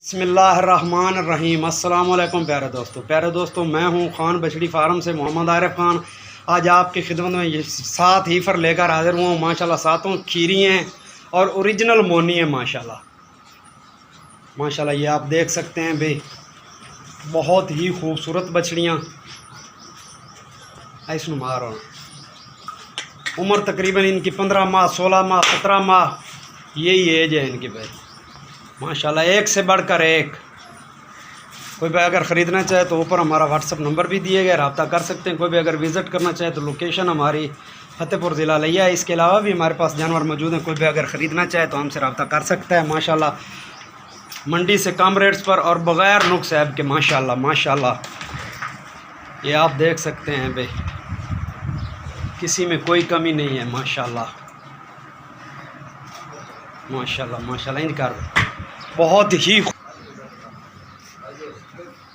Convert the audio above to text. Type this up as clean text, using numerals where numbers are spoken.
बिस्मिल्लाहिर्रहमानिर्रहीम। अस्सलाम वालेकुम प्यारे दोस्तों मैं हूं खान बछड़ी फार्म से मोहम्मद आरिफ खान। आज आपकी खिदमत में ये 7 हीफर लेकर हाजिर हुआ हूँ। माशाल्लाह सातों खीरी हैं और ओरिजिनल मोनी है माशाल्लाह। माशाल्लाह ये आप देख सकते हैं भाई, बहुत ही खूबसूरत बछड़ियाँ। ऐसा मारो, उम्र तकरीबन इनकी 15 माह 16 माह 17 माह यही एज है इनकी भाई। माशाल्लाह एक से बढ़कर एक। कोई भी अगर ख़रीदना चाहे तो ऊपर हमारा व्हाट्सअप नंबर भी दिए गए, रब्ता कर सकते हैं। कोई भी अगर विज़िट करना चाहे तो लोकेशन हमारी फतेहपुर ज़िला लिया है। इसके अलावा भी हमारे पास जानवर मौजूद हैं। कोई भी अगर ख़रीदना चाहे तो हमसे रब्ता कर सकता है। माशाल्लाह मंडी से कम रेट्स पर और बग़ैर नुक्स ऐब के। माशाल्लाह माशाल्लाह ये आप देख सकते हैं भाई, किसी में कोई कमी नहीं है। माशाल्लाह माशाल्लाह माशाल्लाह इनका बहुत ही